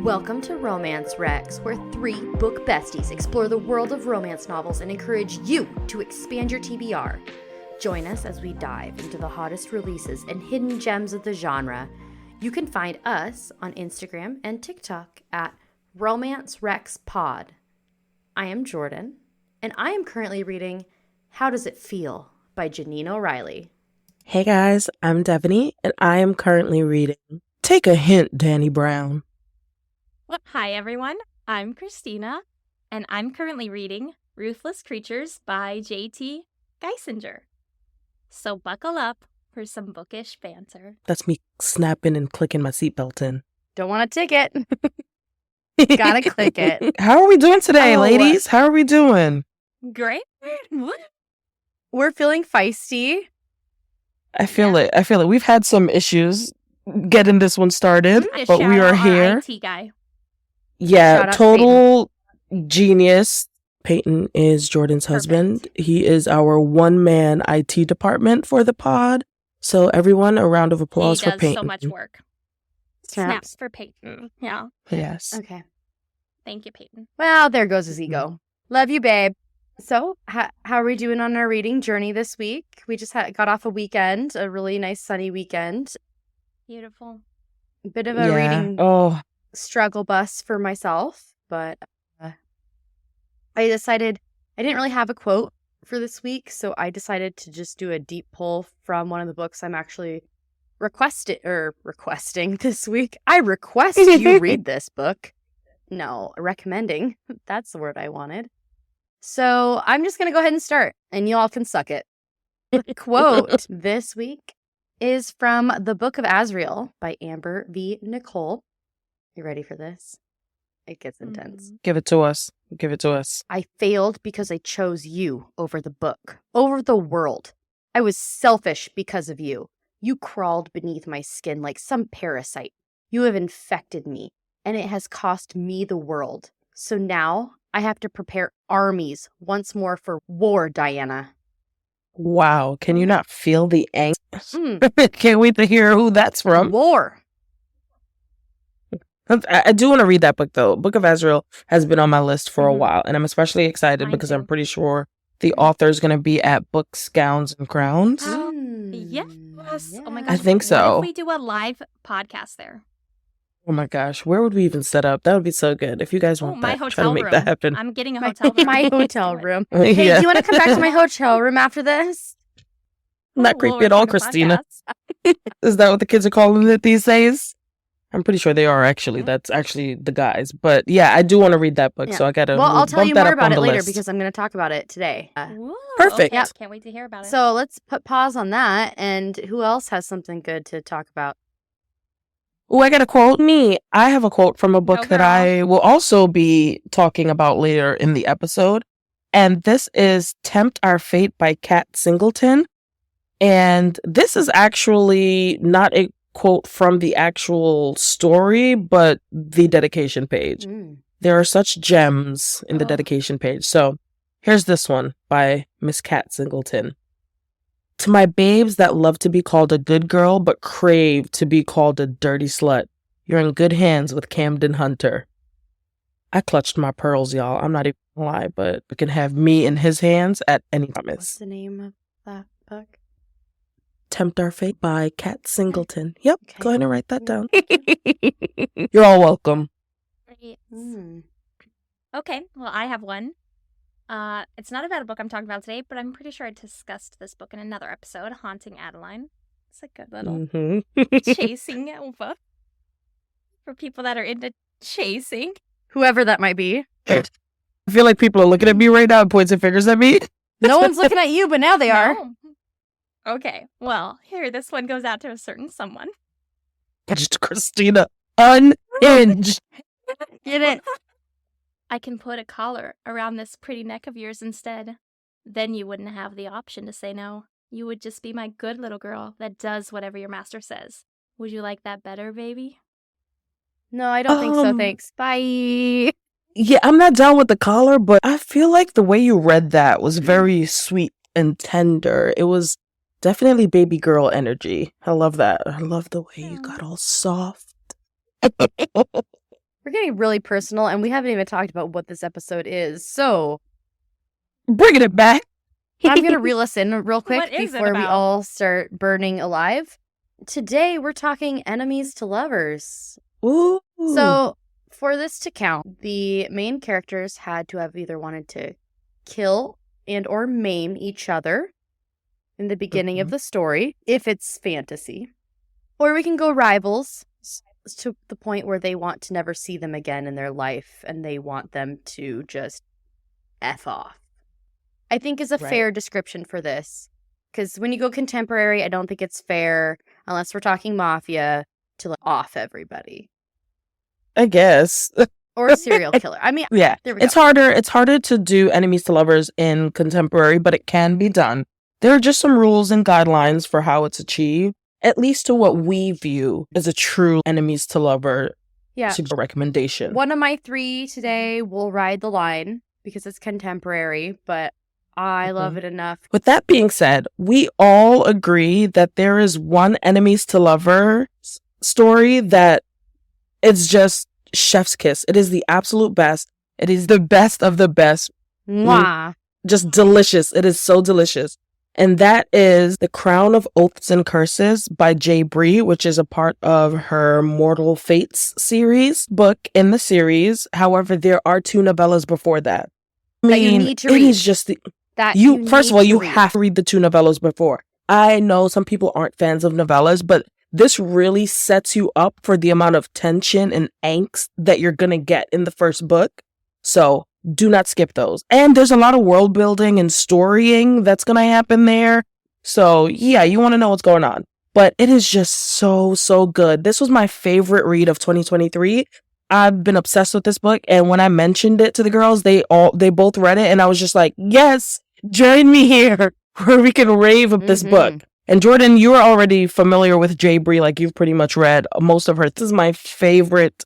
Welcome to Romance Rex, where three book besties explore the world of romance novels and encourage you to expand your TBR. Join us as we dive into the hottest releases and hidden gems of the genre. You can find us on Instagram and TikTok at Romance Rex Pod. I am Jordan, and I am currently reading How Does It Feel by Janine O'Reilly. Hey guys, I'm Devaney, and I am currently reading Take a Hint, Danny Brown. Hi everyone, I'm Christina, and I'm currently reading Ruthless Creatures by J.T. Geisinger. So buckle up for some bookish banter. That's me snapping and clicking my seatbelt in. Don't want a ticket. Gotta click it. How are we doing today, ladies? How are we doing? Great. We're feeling feisty. I feel it. We've had some issues getting this one started, but we are here. IT guy. Yeah, total genius. Peyton is Jordan's husband. He is our one-man IT department for the pod. So everyone, a round of applause for Peyton. He does so much work. Snaps for Peyton. Yeah. Yes. Okay. Thank you, Peyton. Well, there goes his ego. Love you, babe. So, how are we doing on our reading journey this week? We just got off a weekend, a really nice sunny weekend. Beautiful. Bit of a reading struggle bus for myself, but I decided I didn't really have a quote for this week, so I decided to just do a deep pull from one of the books I'm actually requesting this week. I request you read this book. No, recommending. That's the word I wanted. So I'm just going to go ahead and start, and you all can suck it. The quote this week is from The Book of Azrael by Amber V. Nicole. You ready for this? It gets intense. Give it to us. I failed because I chose you over the book, over the world. I was selfish because of you. You crawled beneath my skin like some parasite. You have infected me, and it has cost me the world. So now I have to prepare armies once more for war, Diana. Wow. Can you not feel the angst? Can't wait to hear who that's from. War. I do want to read that book, though. Book of Azrael has been on my list for a while, and I'm especially excited because I'm pretty sure the author is going to be at Books, Gowns, and Crowns. Yes. Yeah. Oh my gosh. I think so. What if we do a live podcast there? Oh my gosh, where would we even set up? That would be so good. If you guys want my that, hotel try to make room. that happen. I'm getting a hotel room. My hotel room. Hey, do you want to come back to my hotel room after this? Not creepy at all, Christina. Is that what the kids are calling it these days? I'm pretty sure they are, actually. That's actually the guys. But yeah, I do want to read that book, so I got to I'll tell you more about it later list. because I'm going to talk about it today. Perfect. Okay. Can't wait to hear about it. So let's put pause on that. And who else has something good to talk about? Oh, I got a quote. I have a quote from a book that I will also be talking about later in the episode. And this is Tempt Our Fate by Kat Singleton. And this is actually not a quote from the actual story, but the dedication page. There are such gems in the dedication page. So here's this one by Miss Kat Singleton. To my babes that love to be called a good girl, but crave to be called a dirty slut, you're in good hands with Camden Hunter. I clutched my pearls, y'all. I'm not even gonna lie, but you can have me in his hands at any promise. What's the name of that book? Tempt Our Fate by Kat Singleton. Yep, okay. Go ahead and write that down. You're all welcome. Okay, well, I have one. It's not about a book I'm talking about today, but I'm pretty sure I discussed this book in another episode, Haunting Adeline. It's a good little chasing book for people that are into chasing. Whoever that might be. I feel like people are looking at me right now and pointing fingers at me. No one's looking at you, but now they are. Okay, well, here, this one goes out to a certain someone. Christina, unhinged. Get it? I can put a collar around this pretty neck of yours instead. Then you wouldn't have the option to say no. You would just be my good little girl that does whatever your master says. Would you like that better, baby? No, I don't think so, thanks. Bye. Yeah, I'm not down with the collar, but I feel like the way you read that was very sweet and tender. It was definitely baby girl energy. I love that. I love the way you got all soft. We're getting really personal, and we haven't even talked about what this episode is. So, bringing it back. I'm going to reel us in real quick What is it before we about? all start burning alive. Today, we're talking enemies to lovers. Ooh. So, for this to count, the main characters had to have either wanted to kill and or maim each other in the beginning of the story, if it's fantasy. Or we can go rivals to the point where they want to never see them again in their life and they want them to just F off. I think is a fair description for this. Because when you go contemporary, I don't think it's fair, unless we're talking mafia, to off everybody. I guess. Or a serial killer. I mean, yeah. There we go. It's harder to do enemies to lovers in contemporary, but it can be done. There are just some rules and guidelines for how it's achieved, at least to what we view as a true enemies to lover recommendation. One of my 3 today will ride the line because it's contemporary, but I love it enough. With that being said, we all agree that there is one enemies to lover story that it's just chef's kiss. It is the absolute best. It is the best of the best. Mwah. Just delicious. It is so delicious. And that is The Crown of Oaths and Curses by J. Bree, which is a part of her Mortal Fates series book in the series. However, there are 2 novellas before that. I mean, you need to read. It is just first of all, you have to read the 2 novellas before. I know some people aren't fans of novellas, but this really sets you up for the amount of tension and angst that you're going to get in the first book. So do not skip those. And there's a lot of world building and storying that's going to happen there. So yeah, you want to know what's going on. But it is just so, so good. This was my favorite read of 2023. I've been obsessed with this book. And when I mentioned it to the girls, they both read it. And I was just like, yes, join me here where we can rave of this book. And Jordan, you are already familiar with J. Bree. Like, you've pretty much read most of her. This is my favorite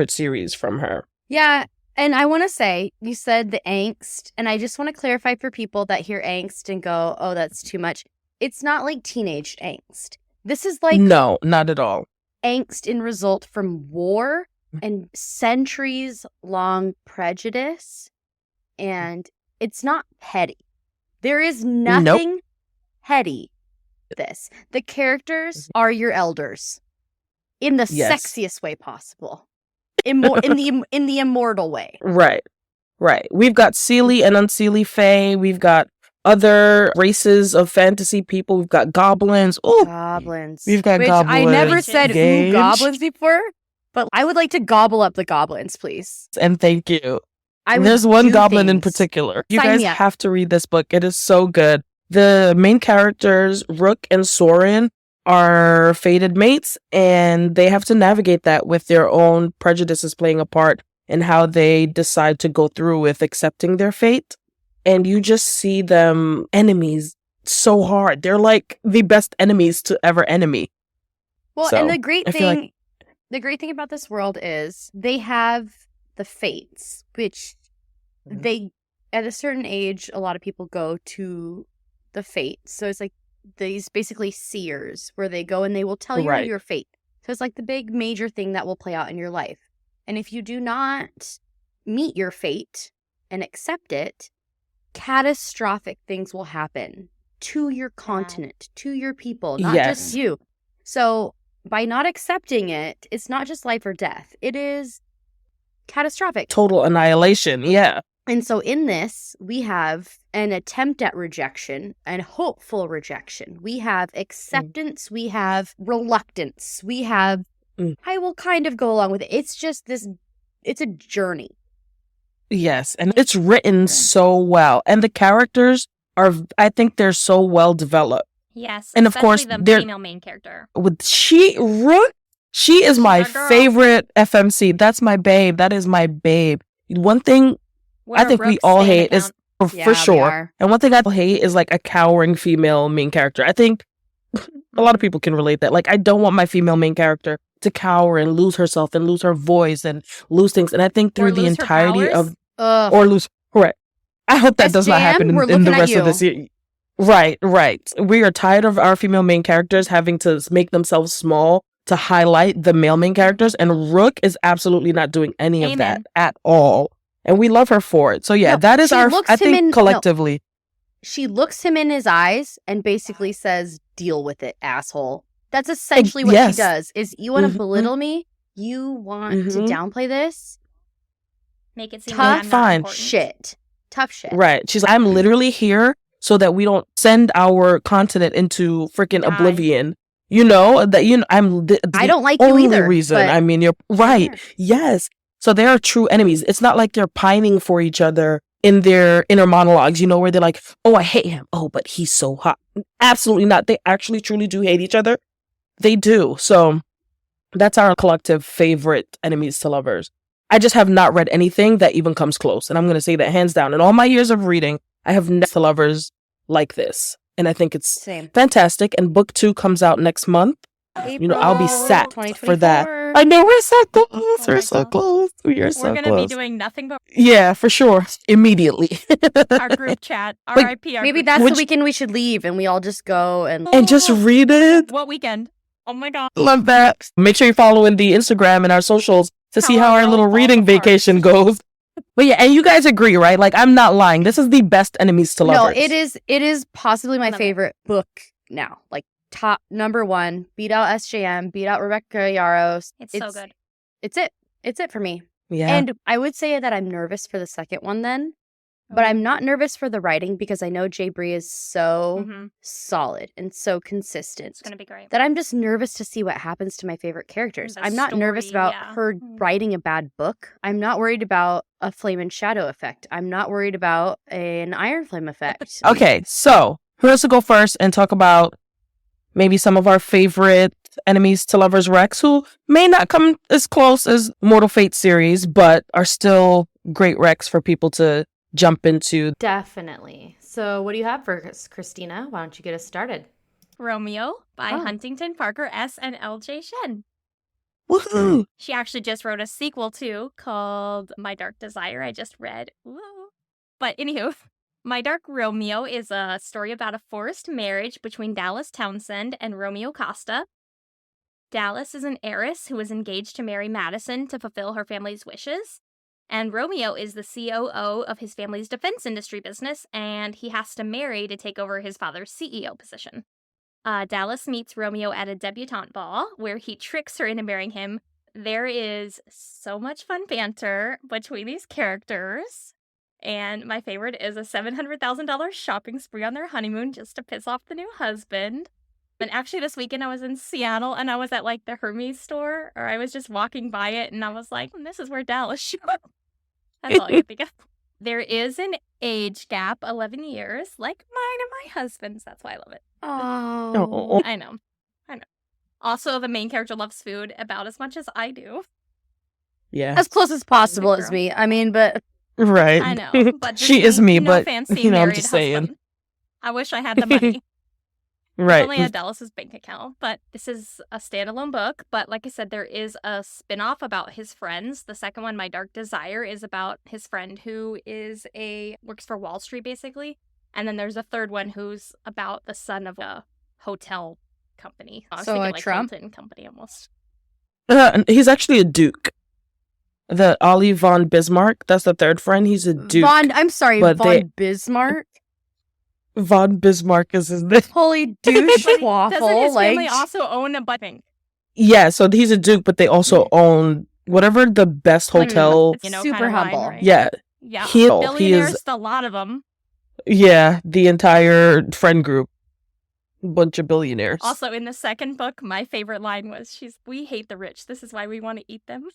series from her. Yeah. And I want to say, you said the angst, and I just want to clarify for people that hear angst and go, oh, that's too much. It's not like teenage angst. This is like... No, not at all. Angst in result from war and centuries-long prejudice, and it's not petty. There is nothing petty with this. The characters are your elders in the sexiest way possible. In the immortal way. Right. We've got Seelie and Unseelie Fae. We've got other races of fantasy people. We've got goblins. Oh, goblins. We've got goblins. I never said ooh goblins before, but I would like to gobble up the goblins, please. And thank you. There's one goblin in particular. You guys have to read this book. It is so good. The main characters, Rook and Soren, are fated mates, and they have to navigate that with their own prejudices playing a part in how they decide to go through with accepting their fate. And you just see them enemies so hard. They're like the best enemies to ever enemy. Well, so, and the great thing about this world is they have the fates, which they, at a certain age, a lot of people go to the fates. So it's like these basically seers where they go and they will tell you your fate. So it's like the big major thing that will play out in your life. And if you do not meet your fate and accept it, catastrophic things will happen to your continent, to your people, not just you. So by not accepting it, it's not just life or death. It is catastrophic. Total annihilation, yeah. And so in this, we have an attempt at rejection and hopeful rejection. We have acceptance. We have reluctance. We have, I will kind of go along with it. It's just this, it's a journey. Yes, and it's written so well. And the characters are, I think they're so well developed. Yes, and of course, the female main character. Rook, she is my favorite FMC. That's my babe. That is my babe. One thing I think we all hate is, for sure, and one thing I hate is like a cowering female main character. I think a lot of people can relate that. Like, I don't want my female main character to cower and lose herself and lose her voice and lose things. And I think through the entirety of or lose correct. I hope that does not happen in the rest of this year. Right. We are tired of our female main characters having to make themselves small to highlight the male main characters, and Rook is absolutely not doing any of that Amen. at all. And we love her for it. So yeah, No, that is she our, looks I him think in- no. collectively. She looks him in his eyes and basically says, "Deal with it, asshole." That's essentially what yes. she does. Is you want to Mhm. belittle me? You want to Mhm. downplay this? Make it seem Tough like I'm not fine. important. Shit. Tough shit. Right. She's like, I'm literally here so that we don't send our continent into freaking Die. oblivion. You know, that I'm the I don't like you only either, reason. but I mean, you're here. right. Yes. So they are true enemies. It's not like they're pining for each other in their inner monologues, you know, where they're like, oh, I hate him. Oh, but he's so hot. Absolutely not. They actually truly do hate each other. They do. So that's our collective favorite enemies to lovers. I just have not read anything that even comes close. And I'm going to say that hands down. In all my years of reading, I have never to lovers like this. And I think it's Same. fantastic. And book 2 comes out next month. You know, I'll be April set for that. 2024. I know we're so close. Oh We're my so God. close. We are We're so going to be close. doing nothing but Yeah, for sure. Immediately. our group chat. R.I.P. our Maybe group that's chat. the weekend we should leave and we all just go and And just read it. What weekend? Oh my God. Love that. Make sure you're following the Instagram and our socials to see how How our our world little falls reading apart. vacation goes. But yeah, and you guys agree, right? Like, I'm not lying. This is the best enemies to No, lovers. it is possibly my Love it. favorite book now. Like top number 1. Beat out SJM, beat out Rebecca Yarros. It's so good. It's it. It's it for me. Yeah. And I would say that I'm nervous for the second one then. But I'm not nervous for the writing because I know Jay Bree is so Mhm. solid and so consistent It's going to be great. that I'm just nervous to see what happens to my favorite characters. The I'm not nervous story, about yeah. her writing a bad book. I'm not worried about a flame and shadow effect. I'm not worried about an iron flame effect. Okay, so who wants to go first and talk about maybe some of our favorite enemies to lovers Rex, who may not come as close as Mortal Fate series, but are still great Rex for people to jump into. Definitely. So what do you have for us, Christina? Why don't you get us started? Romeo by Oh. Huntington Parker S. and L.J. Shen. Woohoo! She actually just wrote a sequel too called My Dark Desire. I just read. Woo. But anywho, My Dark Romeo is a story about a forced marriage between Dallas Townsend and Romeo Costa. Dallas is an heiress who is engaged to marry Madison to fulfill her family's wishes. And Romeo is the COO of his family's defense industry business, and he has to marry to take over his father's CEO position. Dallas meets Romeo at a debutante ball, where he tricks her into marrying him. There is so much fun banter between these characters. And my favorite is a $700,000 shopping spree on their honeymoon just to piss off the new husband. And actually this weekend I was in Seattle and I was at like the Hermes store, or I was just walking by it and I was like, this is where Dallas should go. That's all I could think of. There is an age gap, 11 years, like mine and my husband's. That's why I love it. Oh. I know. Also, the main character loves food about as much as I do. Yeah. As close as possible Big as girl. me. I mean, but Right. I know. But she this is me, no but fancy you know, I'm married just saying. husband. I wish I had the money. Right. Only had Dallas's bank account, but this is a standalone book. But like I said, there is a spin-off about his friends. The second one, My Dark Desire, is about his friend who works for Wall Street, basically. And then there's a third one who's about the son of a hotel company. I was So, thinking a like Trump? Hilton company almost. He's actually a duke. The Ollie von Bismarck, that's the third friend. He's a duke. I'm sorry, but Von Bismarck? Von Bismarck is his name. Holy douche Doesn't waffle. his Like, family also own a bank? Yeah, so he's a duke, but they also own whatever the best hotel. It's, Super kind of line, humble. right? Yeah, Yeah. he Billionaires, is. a lot of them. Yeah, the entire friend group, bunch of billionaires. Also, in the second book, my favorite line was, we hate the rich. This is why we want to eat them.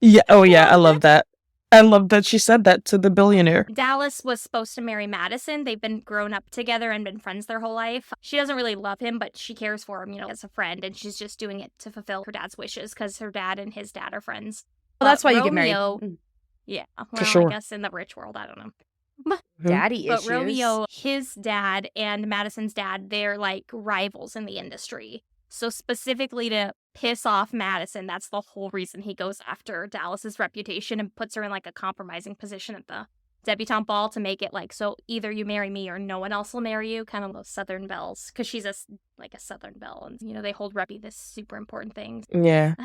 Yeah. Oh yeah, I Love love it. that. I love that she said that to the billionaire. Dallas was supposed to marry Madison. They've been grown up together and been friends their whole life. She doesn't really love him, but she cares for him, as a friend, and she's just doing it to fulfill her dad's wishes because her dad and his dad are friends. well, that's why you get Romeo- married. Yeah, well, sure. I guess in the rich world, I don't know. Daddy But issues. Romeo, his dad, and Madison's dad, they're like rivals in the industry. So specifically to piss off Madison, that's the whole reason he goes after Dallas's reputation and puts her in like a compromising position at the debutante ball to make it like, so either you marry me or no one else will marry you, kind of those Southern belles, because she's a Southern belle, and they hold Reppy this super important thing. Yeah.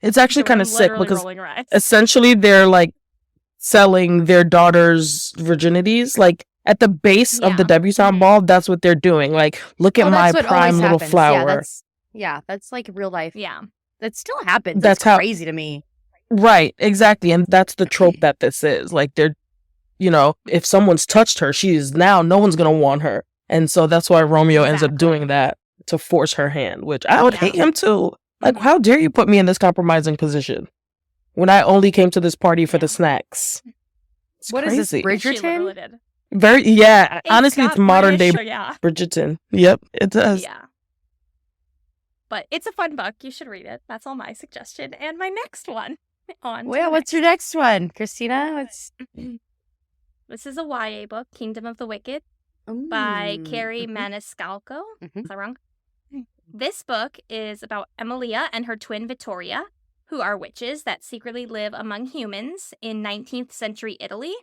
It's actually kind of sick because rolling her eyes. essentially they're like selling their daughter's virginities. Like at the base of the debutante ball, that's what they're doing. Like, look at my prime little flower. Yeah, that's like real life. Yeah. That still happens. That's That's crazy to me. Right, exactly. And that's the trope that this is. Like, they're, if someone's touched her, she is now, no one's going to want her. And so that's why Romeo ends up doing that to force her hand, which I would hate him too. Like, how dare you put me in this compromising position when I only came to this party for the snacks? It's what crazy. Is this, Bridgerton? Honestly, it's modern day Bridgerton. Yep, it does. Yeah. But it's a fun book. You should read it. That's all my suggestion. And my next one. What's your next one, Christina? This is a YA book, Kingdom of the Wicked, by Carrie Maniscalco. Is that wrong? This book is about Emilia and her twin Vittoria, who are witches that secretly live among humans in 19th century Italy.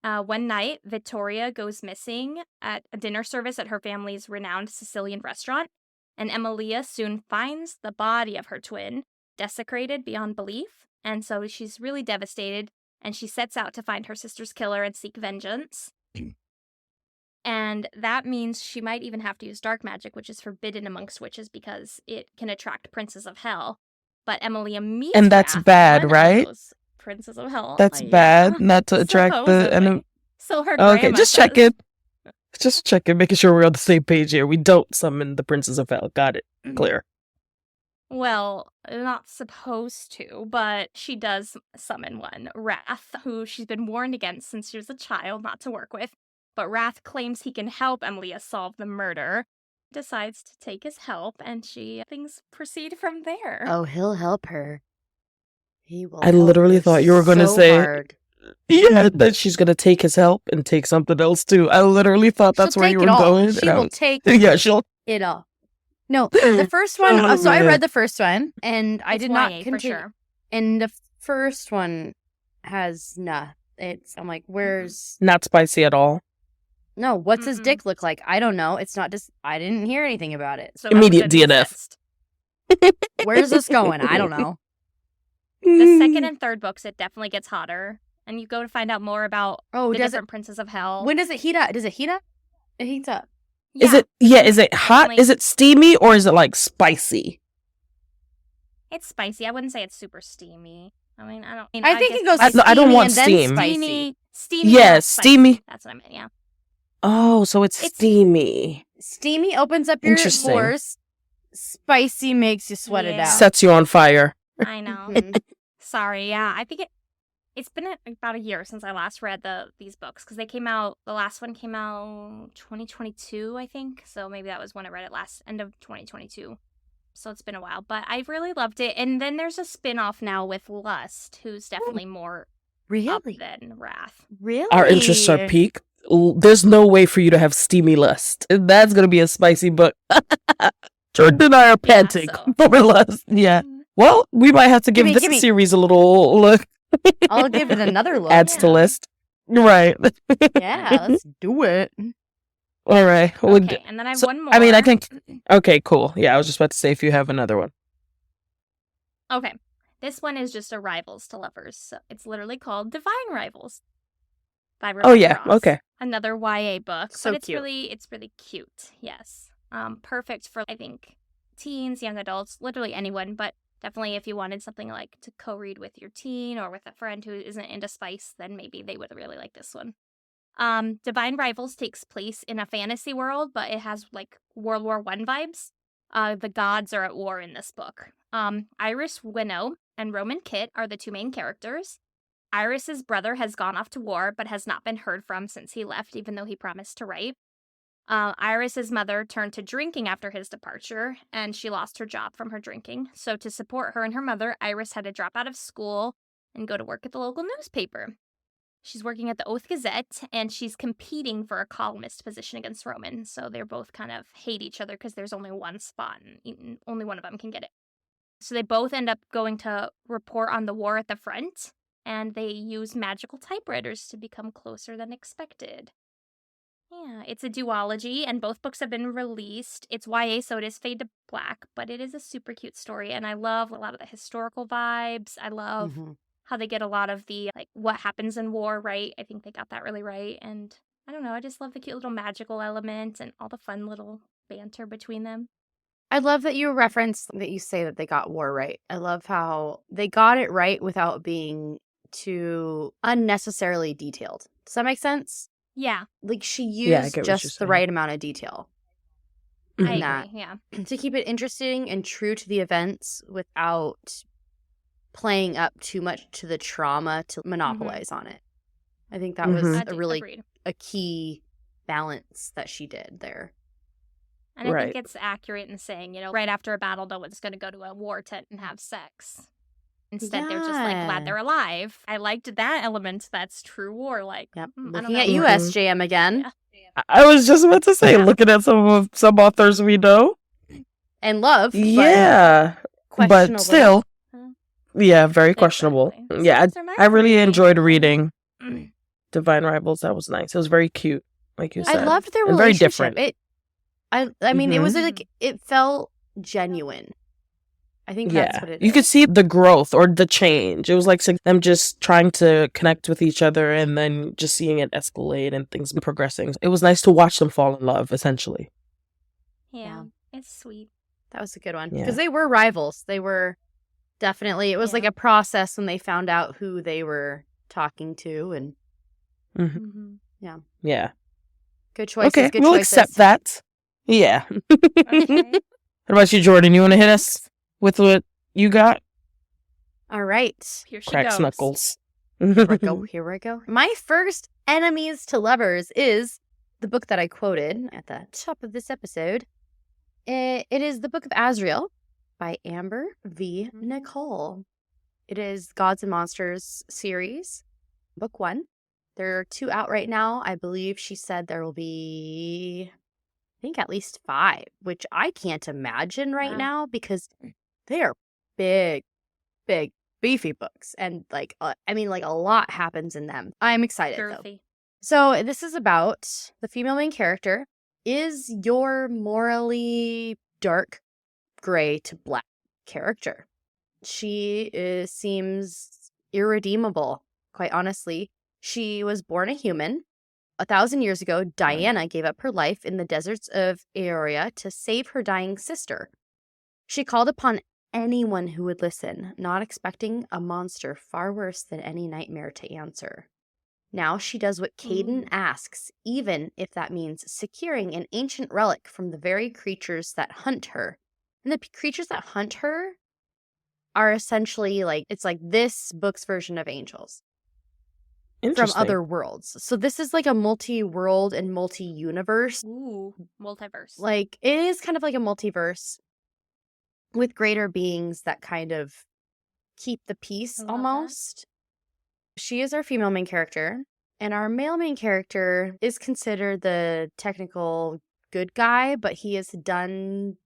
One night, Vittoria goes missing at a dinner service at her family's renowned Sicilian restaurant, and Emilia soon finds the body of her twin, desecrated beyond belief, and so she's really devastated, and she sets out to find her sister's killer and seek vengeance. And that means she might even have to use dark magic, which is forbidden amongst witches because it can attract princes of hell. But Emilia meets and that's Wrath, bad, right? Princes of hell. That's bad, not to attract the enemy. So her okay, just check it. Just checking, making sure we're on the same page here. We don't summon the princes of hell. Got it. Clear. Well, not supposed to, but she does summon one, Wrath, who she's been warned against since she was a child not to work with. But Wrath claims he can help Emilia solve the murder, decides to take his help, and things proceed from there. Oh, he'll help her. He will. I literally thought you were going to say, hard. Yeah, that she's going to take his help and take something else too. I literally thought that's where you were going. She will take she'll it all. No, the first one, so I read the first one, and I did not continue. Sure. And the first one has I'm like, where's... Not spicy at all. No, what's his dick look like? I don't know. It's not just... I didn't hear anything about it. So immediate DNF. Where's this going? I don't know. The second and third books, it definitely gets hotter. And you go to find out more about the different princes of hell. When does it heat up? Does it heat up? It heats up. Yeah. Is it hot? Is it steamy or is it like spicy? It's spicy. I wouldn't say it's super steamy. I mean, I think it goes I don't want steam. Steamy. Yeah, steamy. That's what I meant, yeah. Oh, so it's steamy. Steamy opens up your pores. Spicy makes you sweat it out. Sets you on fire. I know. Sorry, yeah. I think it's been about a year since I last read these books because the last one came out 2022, I think. So maybe that was when I read it end of 2022. So it's been a while, but I really loved it. And then there's a spin-off now with Lust, who's definitely more up than Wrath. Really? Our interests are peaked. There's no way for you to have steamy Lust. That's going to be a spicy book. Jordan and I are panting for Lust. Yeah. Well, we might have to give this series a little look. I'll give it another look. Adds to list. Right. Yeah, let's do it. All right. Okay, and then I have one more. I mean, I think... Okay, cool. Yeah, I was just about to say if you have another one. Okay. This one is just a Rivals to Lovers. So it's literally called Divine Rivals by Rebecca Ross. Okay. Another YA book. So but cute. It's really cute. Yes. Perfect for, I think, teens, young adults, literally anyone, but definitely if you wanted something like to co-read with your teen or with a friend who isn't into spice, then maybe they would really like this one. Divine Rivals takes place in a fantasy world, but it has like World War I vibes. The gods are at war in this book. Iris Winnow and Roman Kit are the two main characters. Iris's brother has gone off to war, but has not been heard from since he left, even though he promised to write. Iris's mother turned to drinking after his departure, and she lost her job from her drinking. So to support her and her mother, Iris had to drop out of school and go to work at the local newspaper. She's working at the Oath Gazette, and she's competing for a columnist position against Roman. So they're both kind of hate each other because there's only one spot, and only one of them can get it. So they both end up going to report on the war at the front, and they use magical typewriters to become closer than expected. Yeah, it's a duology, and both books have been released. It's YA, so it is fade to black, but it is a super cute story, and I love a lot of the historical vibes. I love how they get a lot of the, like, what happens in war right. I think they got that really right, and I don't know, I just love the cute little magical element and all the fun little banter between them. I love that you reference that you say that they got war right. I love how they got it right without being too unnecessarily detailed. Does that make sense? Yeah, Like, she I used get what you're just the saying. right amount of detail I in that agree, yeah. to keep it interesting and true to the events without playing up too much to the trauma to monopolize on it. I think that was Agreed. a key balance that she did there. And I Right. think it's accurate in saying, right after a battle, no one's going to go to a war tent and have sex. Instead, they're just like glad they're alive. I liked that element. That's true war. Like, Yep. I don't Looking at know. you, SJM again. Yeah. I was just about to say, Yeah. looking at some authors we know. And love. Yeah. But questionable. still, yeah, very questionable. Exactly. So Yeah, those are my I really three. enjoyed reading Divine Rivals. That was nice. It was very cute, like you said. I loved their and very relationship. different. I mean, it was Mhm. like, it felt genuine. I think that's what it is. You could see the growth or the change. It was like them just trying to connect with each other and then just seeing it escalate and things progressing. It was nice to watch them fall in love, essentially. Yeah, it's sweet. That was a good one. Yeah. Because they were rivals. They were definitely, it was like a process when they found out who they were talking to. And Yeah. good choices. Okay, Good we'll choices. accept that. Yeah. Okay. What about you, Jordan? You want to hit us with what you got? All right. Here she Cracks goes. knuckles. Here we go. My first enemies to lovers is the book that I quoted at the top of this episode. It is the Book of Azrael by Amber V. Nicole. It is Gods and Monsters series, book 1. There are 2 out right now. I believe she said there will be, I think, at least 5, which I can't imagine right now because they are big, beefy books. And like, a lot happens in them. I'm excited though. Girthy. So this is about the female main character is your morally dark gray to black character. She seems irredeemable, quite honestly. She was born a human. 1,000 years ago, Diana gave up her life in the deserts of Aoria to save her dying sister. She called upon anyone who would listen, not expecting a monster far worse than any nightmare to answer. Now she does what Caden asks, even if that means securing an ancient relic from the very creatures that hunt her. And the creatures that hunt her are essentially it's like this book's version of angels from other worlds. So this is like a multi-world and multi-universe. Ooh, multiverse. Like, it is kind of like a multiverse with greater beings that kind of keep the peace almost. She is our female main character, and our male main character is considered the technical good guy, but he has done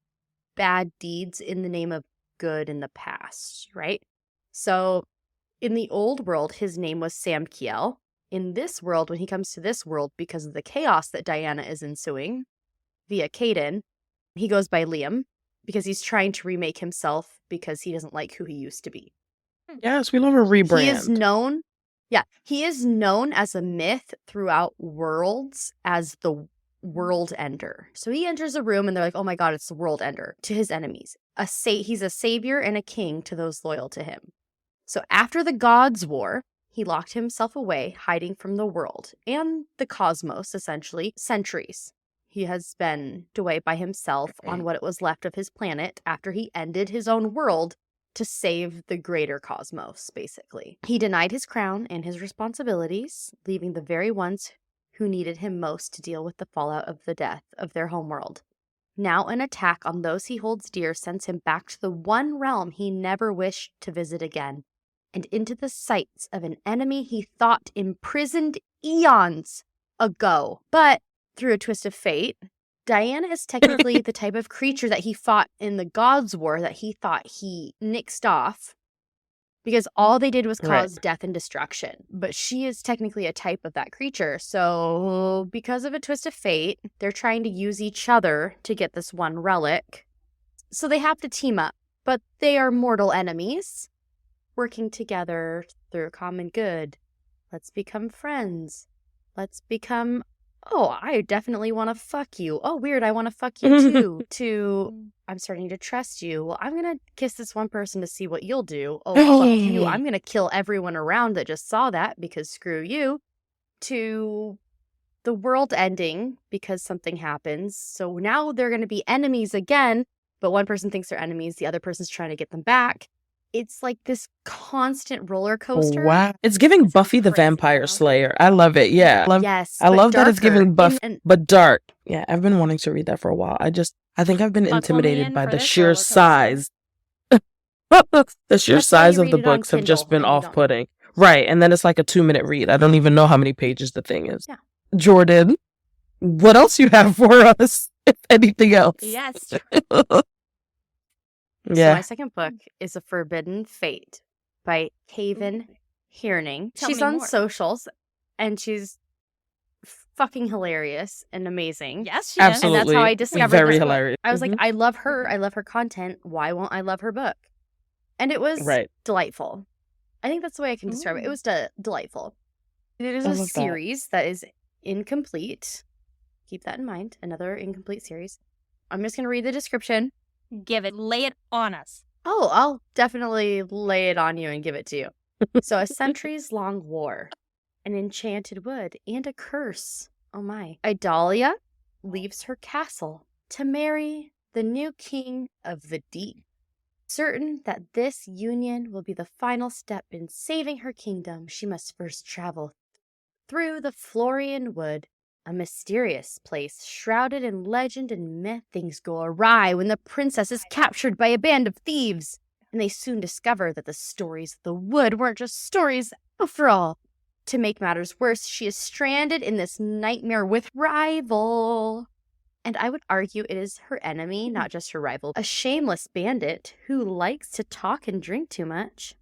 bad deeds in the name of good in the past, right? So in the old world, his name was Sam Kiel. In this world, when he comes to this world, because of the chaos that Diana is ensuing via Caden, he goes by Liam because he's trying to remake himself because he doesn't like who he used to be. Yes, we love a rebrand. He is known as a myth throughout worlds as the world ender. So he enters a room and they're like, oh my god, it's the world ender to his enemies. He's a savior and a king to those loyal to him. So after the Gods' War, he locked himself away, hiding from the world and the cosmos, essentially, centuries. He has been away by himself on what it was left of his planet after he ended his own world to save the greater cosmos, basically. He denied his crown and his responsibilities, leaving the very ones who needed him most to deal with the fallout of the death of their homeworld. Now an attack on those he holds dear sends him back to the one realm he never wished to visit again, and into the sights of an enemy he thought imprisoned eons ago. But through a twist of fate, Diana is technically the type of creature that he fought in the Gods' War that he thought he nixed off because all they did was Right. cause death and destruction. But she is technically a type of that creature. So because of a twist of fate, they're trying to use each other to get this one relic. So they have to team up, but they are mortal enemies, working together through a common good. Let's become friends. Let's become, oh, I definitely want to fuck you. Oh, weird, I want to fuck you too. To, I'm starting to trust you. Well, I'm going to kiss this one person to see what you'll do. Oh, fuck you. I'm going to kill everyone around that just saw that because screw you. To the world ending because something happens. So now they're going to be enemies again, but one person thinks they're enemies. The other person's trying to get them back. It's like this constant roller coaster. Wow. It's giving That sounds Buffy the crazy, Vampire though. Slayer. I love it. Yeah. Yes, I but love that it's darker. giving Buffy, And but dark. Yeah, I've been wanting to read that for a while. I think I've been Buckle me intimidated in by for the this sheer roller coaster. size. The sheer That's why size you of the read it on books have just Kindle been and you don't- off-putting. Right, and then it's like a 2-minute read. I don't even know how many pages the thing is. Yeah. Jordan, what else you have for us? If anything else. Yes. So my Yeah. second book is A Forbidden Fate by Haven Hearning. Tell She's me on more. socials, and she's fucking hilarious and amazing. Yes, she is. And that's how I discovered Very this book. hilarious. I was like, Mhm. I love her. I love her content. Why won't I love her book? And it was Right. delightful. I think that's the way I can describe it. It Ooh. was delightful. It is I a love that. series that is incomplete. Keep that in mind. Another incomplete series. I'm just going to read the description. Lay it on us. Oh, I'll definitely lay it on you and give it to you. So, a centuries-long war, an enchanted wood, and a curse. Oh my. Idalia leaves her castle to marry the new king of the deep. Certain that this union will be the final step in saving her kingdom, she must first travel through the Florian Wood, a mysterious place shrouded in legend and myth. Things go awry when the princess is captured by a band of thieves, and they soon discover that the stories of the wood weren't just stories after all. To make matters worse, she is stranded in this nightmare with rival. And I would argue it is her enemy, not just her rival, a shameless bandit who likes to talk and drink too much.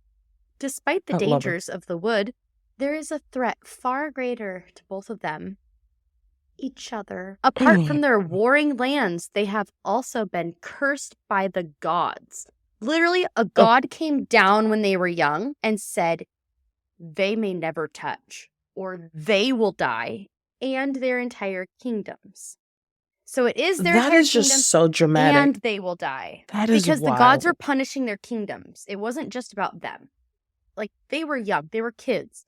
Despite the I love it. dangers of the wood, there is a threat far greater to both of them. Each other. Apart from their warring lands, they have also been cursed by the gods. Literally, a god came down when they were young and said, they may never touch, or they will die, and their entire kingdoms. So it is their That entire is kingdom, just so dramatic. and they will die. That is Because wild. the gods were punishing their kingdoms. It wasn't just about them. Like, they were young. They were kids.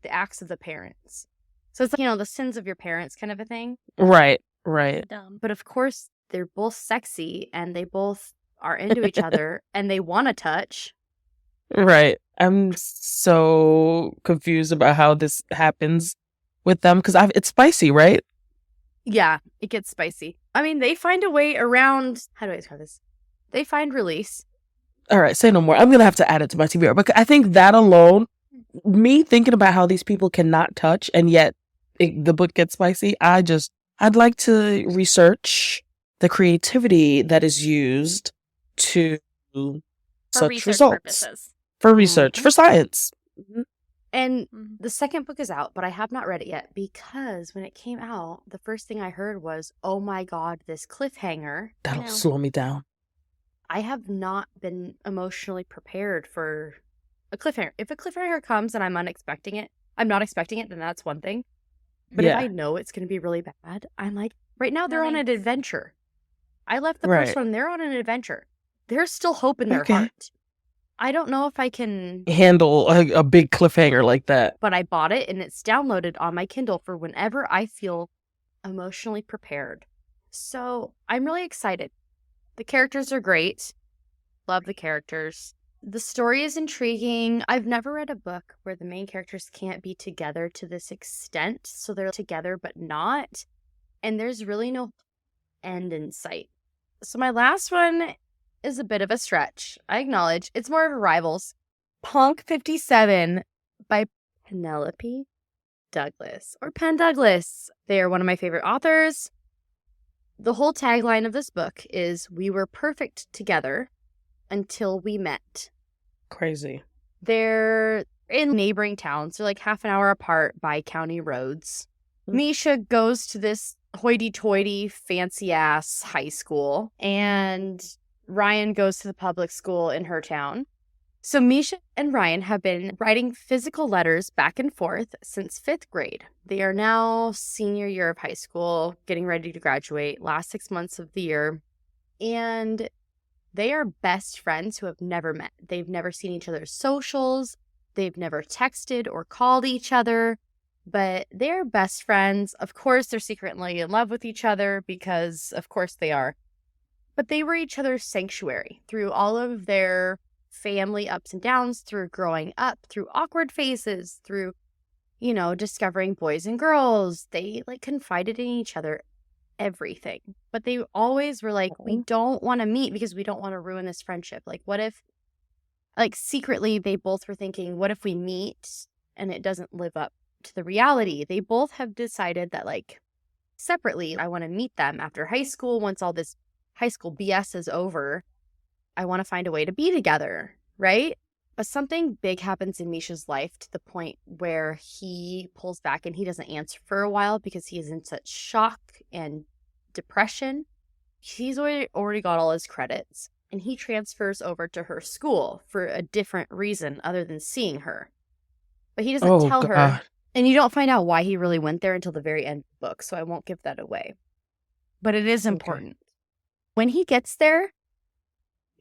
The acts of the parents. So it's like, the sins of your parents kind of a thing. Right. Dumb. But of course, they're both sexy, and they both are into each other, and they want to touch. Right. I'm so confused about how this happens with them because it's spicy, right? Yeah, it gets spicy. I mean, they find a way around. How do I describe this? They find release. All right, say no more. I'm gonna have to add it to my TBR, but I think that alone, me thinking about how these people cannot touch and yet the book gets spicy. I'd like to research the creativity that is used to For such research results purposes. for research for science. And Mhm. the second book is out, but I have not read it yet because when it came out, the first thing I heard was, oh my God, this cliffhanger. That'll know. slow me down. I have not been emotionally prepared for a cliffhanger. If a cliffhanger comes and I'm not expecting it, then that's one thing. But Yeah. if I know it's going to be really bad, I'm like, right now they're on an thanks. adventure. I left the Right. first one, they're on an adventure. There's still hope in their Okay. heart. I don't know if I can, Handle a big cliffhanger like that. but I bought it and it's downloaded on my Kindle for whenever I feel emotionally prepared. So I'm really excited. The characters are great. Love the characters. The story is intriguing. I've never read a book where the main characters can't be together to this extent. So they're together but not. And there's really no end in sight. So my last one is a bit of a stretch. I acknowledge. It's more of a Rivals. Punk 57 by Penelope Douglas, or Penn Douglas. They are one of my favorite authors. The whole tagline of this book is, we were perfect together until we met. Crazy. They're in neighboring towns. They're like half an hour apart by county roads. Misha goes to this hoity-toity, fancy-ass high school, and Ryan goes to the public school in her town. So Misha and Ryan have been writing physical letters back and forth since 5th grade. They are now senior year of high school, getting ready to graduate, last 6 months of the year. And they are best friends who have never met. They've never seen each other's socials. They've never texted or called each other. But they're best friends. Of course, they're secretly in love with each other because, of course, they are. But they were each other's sanctuary through all of their family ups and downs, through growing up, through awkward phases, through, discovering boys and girls. They confided in each other everything. But they always were like, we don't want to meet because we don't want to ruin this friendship. What if, secretly, they both were thinking, what if we meet and it doesn't live up to the reality? They both have decided that, separately, I want to meet them after high school. Once all this high school BS is over, I want to find a way to be together, right? But something big happens in Misha's life to the point where he pulls back and he doesn't answer for a while because he is in such shock and depression. He's already got all his credits, and he transfers over to her school for a different reason other than seeing her. But he doesn't tell her. And you don't find out why he really went there until the very end of the book, so I won't give that away. But it is important. Okay. When he gets there,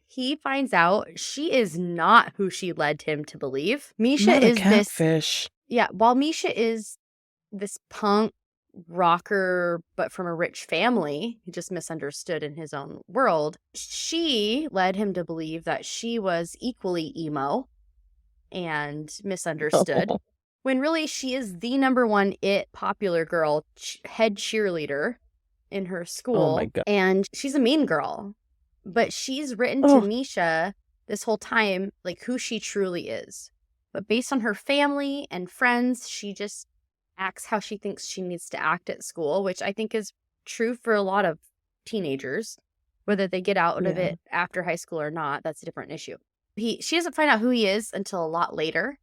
he finds out she is not who she led him to believe. Misha is catfish. While Misha is this punk rocker, but from a rich family, he just misunderstood in his own world, she led him to believe that she was equally emo and misunderstood. Oh. When really she is the number one popular girl, head cheerleader in her school. Oh my God. And she's a mean girl. But she's written to Misha this whole time, who she truly is. But based on her family and friends, she just acts how she thinks she needs to act at school, which I think is true for a lot of teenagers. Whether they get out of it after high school or not, that's a different issue. She doesn't find out who he is until a lot later.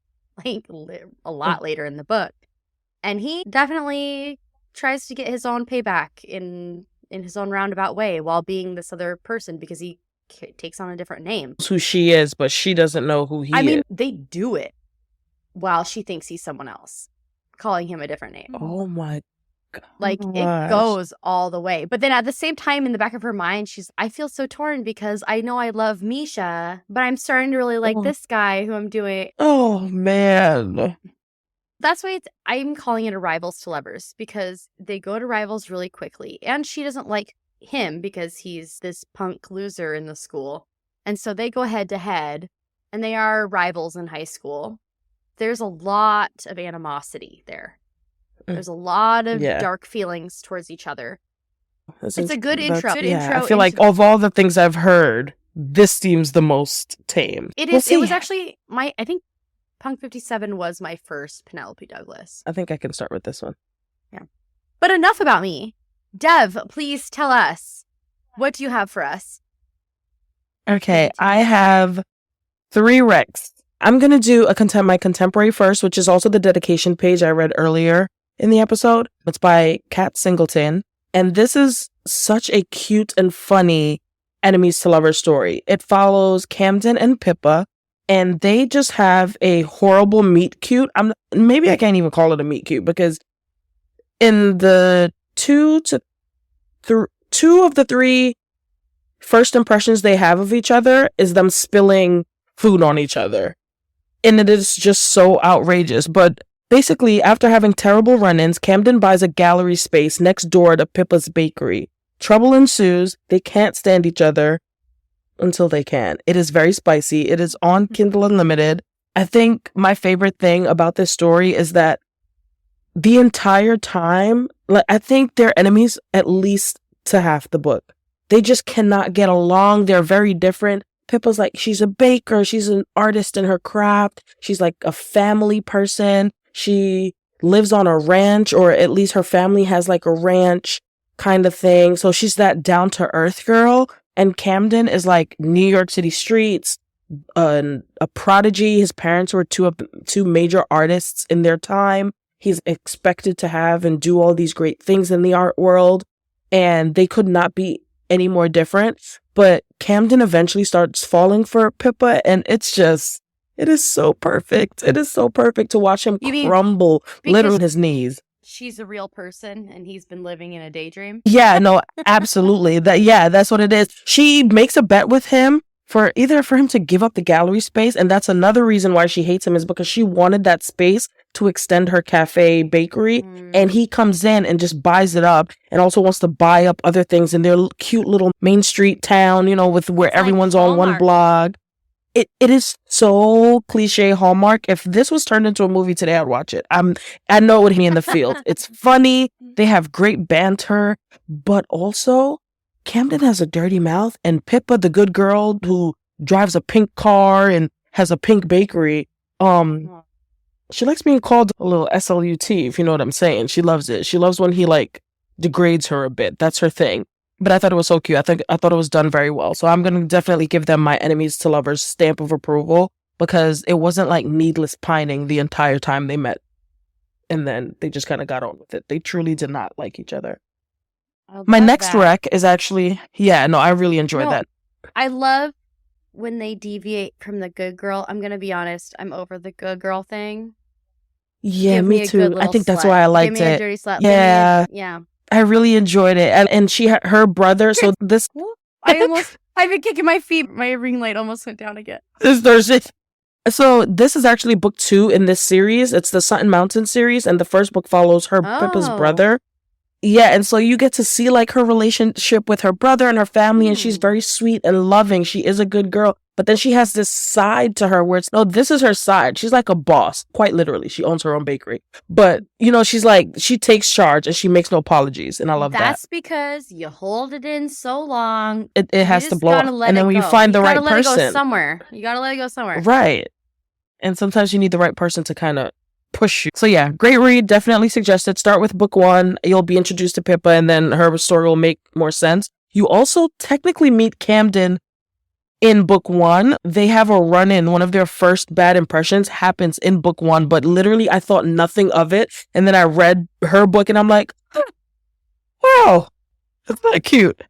A lot later in the book. And he definitely tries to get his own payback in his own roundabout way while being this other person because he takes on a different name. Who she is, but she doesn't know who he is. I mean, they do it while she thinks he's someone else, calling him a different name. Oh my God. It goes all the way. But then at the same time, in the back of her mind, I feel so torn because I know I love Misha, but I'm starting to really like this guy who I'm doing. Oh, man. That's why I'm calling it a rivals to lovers, because they go to rivals really quickly. And she doesn't like him because he's this punk loser in the school. And so they go head to head, and they are rivals in high school. There's a lot of animosity there. There's a lot of dark feelings towards each other. It's a good intro. I feel like of all the things I've heard, this seems the most tame. It is. It was actually I think Punk 57 was my first Penelope Douglas. I think I can start with this one. Yeah. But enough about me. Dev, please tell us, what do you have for us? Okay, I have 3 recs. I'm going to do my contemporary first, which is also the dedication page I read earlier in the episode. It's by Kat Singleton. And this is such a cute and funny enemies to lovers story. It follows Camden and Pippa, and they just have a horrible meet cute. Maybe I can't even call it a meet cute, because in the two of the 3 first impressions they have of each other is them spilling food on each other. And it is just so outrageous. But basically, after having terrible run-ins, Camden buys a gallery space next door to Pippa's bakery. Trouble ensues. They can't stand each other until they can. It is very spicy. It is on Kindle Unlimited. I think my favorite thing about this story is that the entire time, I think they're enemies at least to half the book. They just cannot get along. They're very different. Pippa's she's a baker. She's an artist in her craft. She's a family person. She lives on a ranch, or at least her family has a ranch kind of thing. So she's that down to earth girl. And Camden is New York City streets, a prodigy. His parents were two major artists in their time. He's expected to have and do all these great things in the art world, and they could not be any more different. But Camden eventually starts falling for Pippa, and it is so perfect. It is so perfect to watch him crumble literally on his knees. She's a real person and he's been living in a daydream. Yeah, no, absolutely. That's what it is. She makes a bet with him for him to give up the gallery space, and that's another reason why she hates him, is because she wanted that space to extend her cafe bakery, and he comes in and just buys it up, and also wants to buy up other things in their cute little Main Street town, with where everyone's on one blog. It is so cliche Hallmark. If this was turned into a movie today, I'd watch it. I know it would be in the field. It's funny. They have great banter, but also Camden has a dirty mouth, and Pippa, the good girl who drives a pink car and has a pink bakery, she likes being called a little SLUT, if you know what I'm saying. She loves it. She loves when he degrades her a bit. That's her thing. But I thought it was so cute. I thought it was done very well. So I'm going to definitely give them my enemies to lovers stamp of approval, because it wasn't needless pining the entire time they met. And then they just kind of got on with it. They truly did not like each other. My next rec is actually, I really enjoyed that. I love when they deviate from the good girl. I'm going to be honest. I'm over the good girl thing. Yeah, me too. I think that's why I liked Give me it. a dirty slut. Yeah. Yeah. I really enjoyed it. And she had her brother. So this. I've been kicking my feet. My ring light almost went down again. So this is actually book 2 in this series. It's the Sutton Mountain series. And the first book follows Pippa's brother. Yeah, and so you get to see her relationship with her brother and her family, and she's very sweet and loving. She is a good girl. But then she has this side to her where this is her side. She's like a boss, quite literally. She owns her own bakery. But, she's she takes charge and she makes no apologies. And I love that. That's because you hold it in so long. It has to blow up. And then when you find the right person. You gotta let it go somewhere. You gotta let it go somewhere. Right. And sometimes you need the right person to kind of push you. So yeah, great read. Definitely suggested. Start with book 1. You'll be introduced to Pippa, and then her story will make more sense. You also technically meet Camden in book 1. They have a run-in. One of their first bad impressions happens in book 1, but literally I thought nothing of it. And then I read her book and I'm like, wow, that's not cute.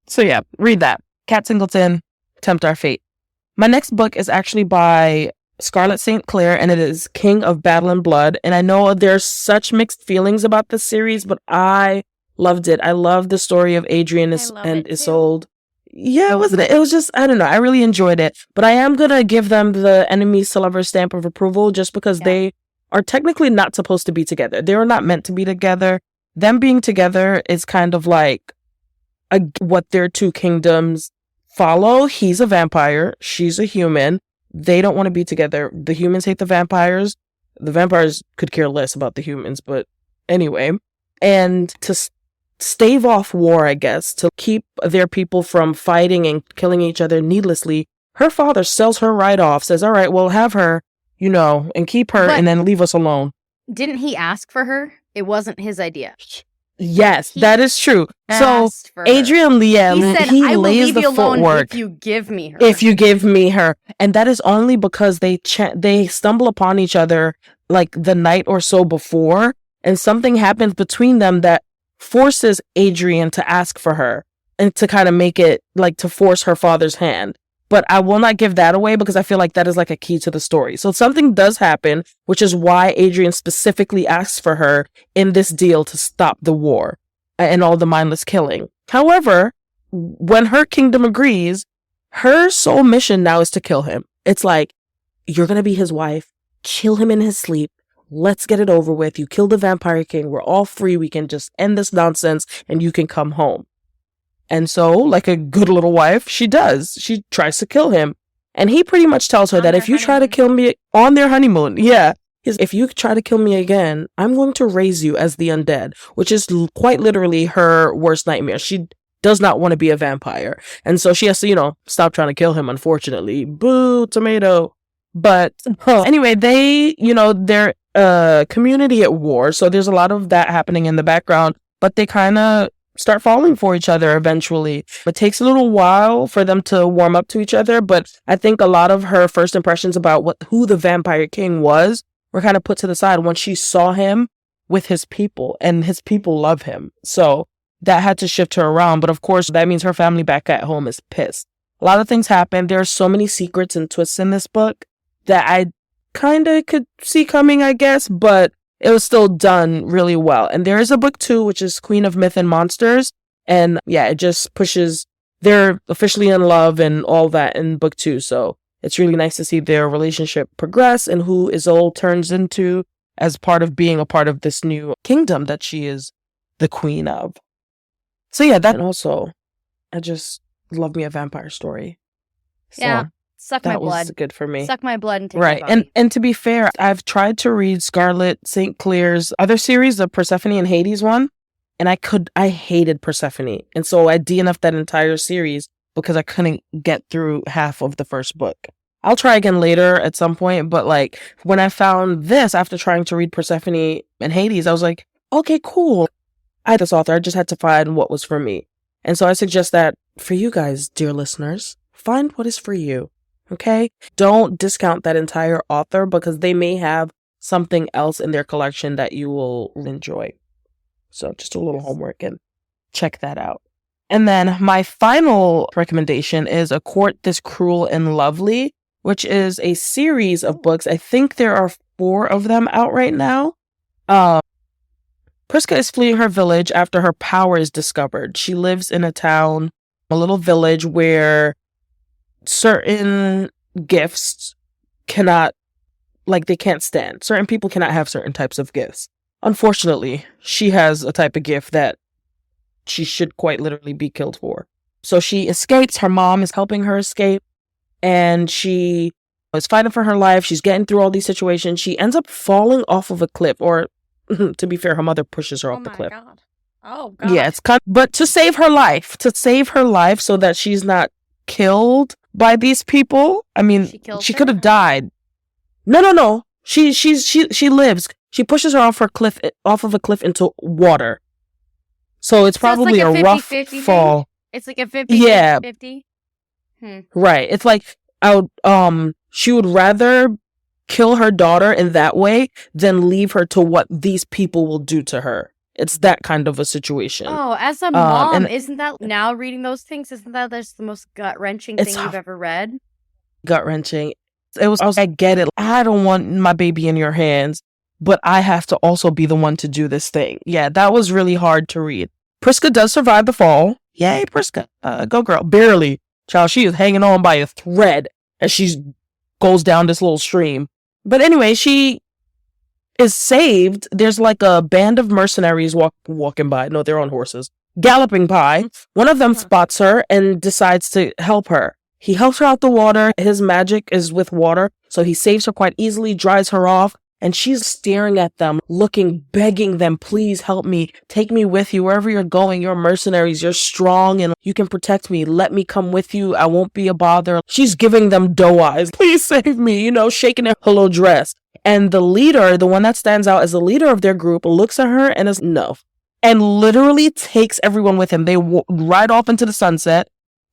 So yeah, read that. Kat Singleton, Tempt Our Fate. My next book is actually by Scarlett St. Clair, and it is King of Battle and Blood. And I know there's such mixed feelings about this series, but I loved it. I love the story of Adrian and Isolde. Yeah, wasn't it? It was just, I don't know. I really enjoyed it. But I am going to give them the enemies to lovers stamp of approval, just because they are technically not supposed to be together. They were not meant to be together. Them being together is kind of what their two kingdoms follow. He's a vampire. She's a human. They don't want to be together. The humans hate the vampires. The vampires could care less about the humans, but anyway. And to stave off war, I guess, to keep their people from fighting and killing each other needlessly, her father sells her right off, says, all right, well, have her, and keep her, and then leave us alone. Didn't he ask for her? It wasn't his idea. Yes, that is true. So Adrian Liel, he lays the footwork. If you give me her. If you give me her. And that is only because they stumble upon each other the night or so before, and something happens between them that forces Adrian to ask for her and to kind of make it to force her father's hand. But I will not give that away because I feel like that is a key to the story. So something does happen, which is why Adrian specifically asks for her in this deal to stop the war and all the mindless killing. However, when her kingdom agrees, her sole mission now is to kill him. It's you're going to be his wife, kill him in his sleep. Let's get it over with. You kill the vampire king. We're all free. We can just end this nonsense and you can come home. And so, like a good little wife, she does. She tries to kill him. And he pretty much tells her that if you try to kill me on their honeymoon, if you try to kill me again, I'm going to raise you as the undead, which is quite literally her worst nightmare. She does not want to be a vampire. And so she has to, stop trying to kill him, unfortunately. Boo, tomato. But anyway, they're community at war. So there's a lot of that happening in the background. But they kind of start falling for each other eventually. It takes a little while for them to warm up to each other, but I think a lot of her first impressions about who the Vampire King was were kind of put to the side once she saw him with his people, and his people love him. So that had to shift her around. But of course, that means her family back at home is pissed. A lot of things happen. There are so many secrets and twists in this book that I kind of could see coming, I guess, but it was still done really well. And there is a book 2, which is Queen of Myth and Monsters. And yeah, it just pushes, they're officially in love and all that in book 2. So it's really nice to see their relationship progress and who Isolde turns into as part of being a part of this new kingdom that she is the queen of. So yeah, that, and also, I just love me a vampire story. So Yeah, suck my that blood. was good for me. Suck my blood and take Right. my body. And to be fair, I've tried to read Scarlet St. Clair's other series, the Persephone and Hades one, and I hated Persephone. And so I DNF'd that entire series because I couldn't get through half of the first book. I'll try again later at some point, but like when I found this after trying to read Persephone and Hades, I was like, okay, cool. I had this author, I just had to find what was for me. And so I suggest that for you guys, dear listeners, find what is for you. Okay? Don't discount that entire author because they may have something else in their collection that you will enjoy. So just a little homework and check that out. And then my final recommendation is A Court This Cruel and Lovely, which is a series of books. I think there are 4 of them out right now. Priska is fleeing her village after her power is discovered. She lives in a town, a little village where certain gifts cannot, like they can't stand. Certain people cannot have certain types of gifts. Unfortunately, she has a type of gift that she should quite literally be killed for. So she escapes. Her mom is helping her escape. And she is fighting for her life. She's getting through all these situations. She ends up falling off of a cliff, or to be fair, her mother pushes her off the cliff. God. Oh, God. Yeah, it's but to save her life, so that she's not killed by these people. I mean, she could have died. No. She lives. She pushes her off of a cliff into water. So it's probably it's like a rough 50-50 fall. thing? It's like a 50 Yeah. 50. Right. It's like she would rather kill her daughter in that way than leave her to what these people will do to her. It's that kind of a situation. Oh, as a mom, isn't that, now reading those things, isn't that just the most gut-wrenching thing you've ever read? Gut-wrenching. I was like, I get it. I don't want my baby in your hands, but I have to also be the one to do this thing. Yeah, that was really hard to read. Priska does survive the fall. Yay, Priska. Go girl. Barely. Child, she is hanging on by a thread as she goes down this little stream. But anyway, she is saved. There's like a band of mercenaries walking by. No, they're on horses. Galloping by. One of them spots her and decides to help her. He helps her out the water. His magic is with water, so he saves her quite easily, dries her off. And she's staring at them, looking, begging them, please help me. Take me with you wherever you're going. You're mercenaries. You're strong and you can protect me. Let me come with you. I won't be a bother. She's giving them doe eyes. Please save me, shaking her little dress. And the leader, the one that stands out as the leader of their group, looks at her and is no. And literally takes everyone with him. They ride off into the sunset.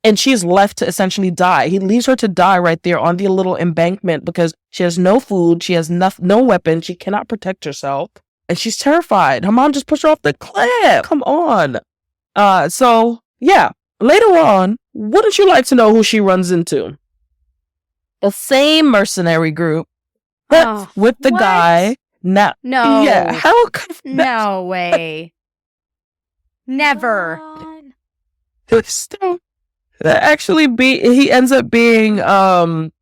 And she's left to essentially die. He leaves her to die right there on the little embankment because she has no food. She has no weapon. She cannot protect herself. And she's terrified. Her mom just pushed her off the cliff. Come on. So, yeah. Later on, wouldn't you like to know who she runs into? The same mercenary group. But with the guy. No. Yeah. How could that? No way. Never. Still. He ends up being the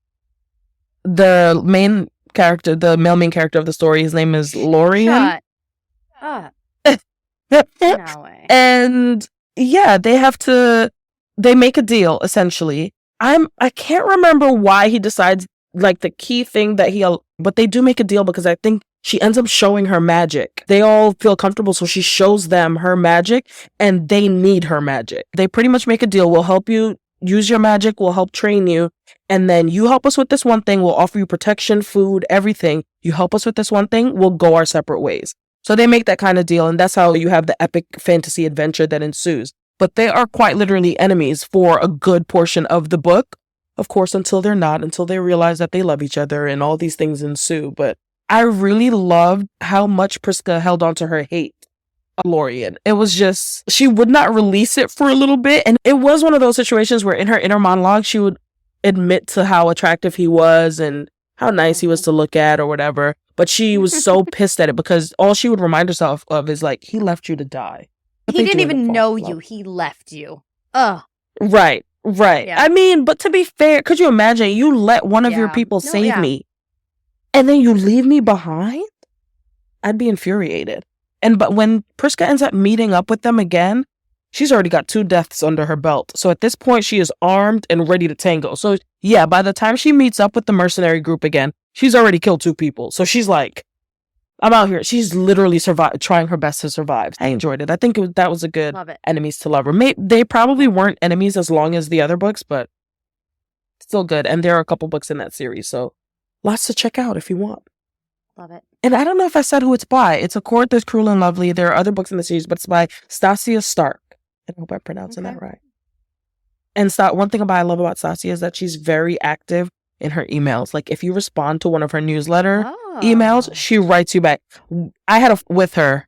main character, the male main character of the story. His name is Lorian. Shut up. No way. And yeah, they make a deal essentially. I can't remember why he decides, like, the key thing that but they do make a deal because I think she ends up showing her magic. They all feel comfortable, so she shows them her magic, and they need her magic. They pretty much make a deal. We'll help you use your magic, we'll help train you, and then you help us with this one thing, we'll offer you protection, food, everything. You help us with this one thing, we'll go our separate ways. So they make that kind of deal, and that's how you have the epic fantasy adventure that ensues. But they are quite literally enemies for a good portion of the book. Of course, until they're not, until they realize that they love each other and all these things ensue. But I really loved how much Priska held on to her hate of Lorien. It was just, she would not release it for a little bit. And it was one of those situations where in her inner monologue, she would admit to how attractive he was and how nice he was to look at or whatever. But she was so pissed at it because all she would remind herself of is like, he left you to die. He didn't even know you. He left you. Ugh. Right. Yeah. I mean, but to be fair, could you imagine you let one of your people save me and then you leave me behind? I'd be infuriated. But when Priska ends up meeting up with them again, she's already got 2 deaths under her belt. So at this point, she is armed and ready to tango. So yeah, by the time she meets up with the mercenary group again, she's already killed 2 people. So she's like, I'm out here. She's literally trying her best to survive. I enjoyed it. I think that was a good enemies to lover. They probably weren't enemies as long as the other books, but still good. And there are a couple books in that series. So lots to check out if you want. Love it. And I don't know if I said who it's by. It's A Court That's Cruel and Lovely. There are other books in the series, but it's by Stasia Stark. I hope I'm pronouncing that right. And one thing I love about Stasia is that she's very active in her emails. Like if you respond to one of her newsletter emails, she writes you back. I had with her.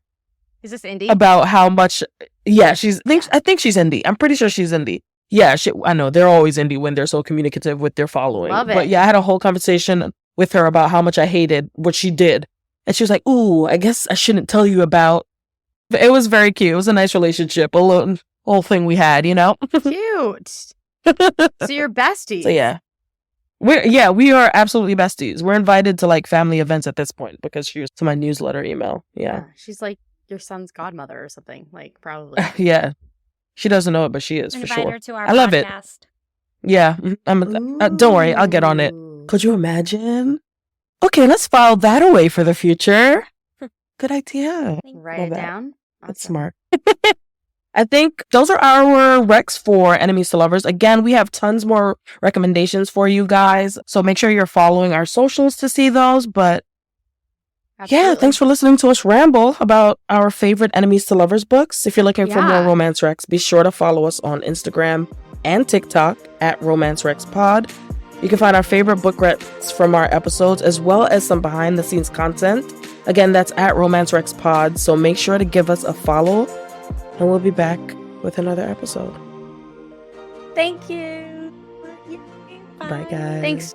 Is this indie? About how much. Yeah, I think she's indie. I'm pretty sure she's indie. Yeah, I know they're always indie when they're so communicative with their following. Love it. But yeah, I had a whole conversation with her about how much I hated what she did. And she was like, ooh, I guess I shouldn't tell you about. But it was very cute. It was a nice relationship. A little whole thing we had, you know? Cute. So you're besties. So yeah. We are absolutely besties. We're invited to like family events at this point because she was to my newsletter email. Yeah. She's like your son's godmother or something, like probably. Yeah. She doesn't know it, but she is for sure. Her to our I love podcast. it. Yeah. Don't worry. I'll get on it. Could you imagine? Okay, let's file that away for the future. Good idea. Write it down. That's smart. I think those are our recs for enemies to lovers. Again, we have tons more recommendations for you guys. So make sure you're following our socials to see those. But yeah, thanks for listening to us ramble about our favorite enemies to lovers books. If you're looking for more romance recs, be sure to follow us on Instagram and TikTok at Romance Recs Pod. You can find our favorite book recs from our episodes as well as some behind the scenes content. Again, that's at Romance Recs Pod. So make sure to give us a follow. And we'll be back with another episode. Thank you. Bye guys. Thanks.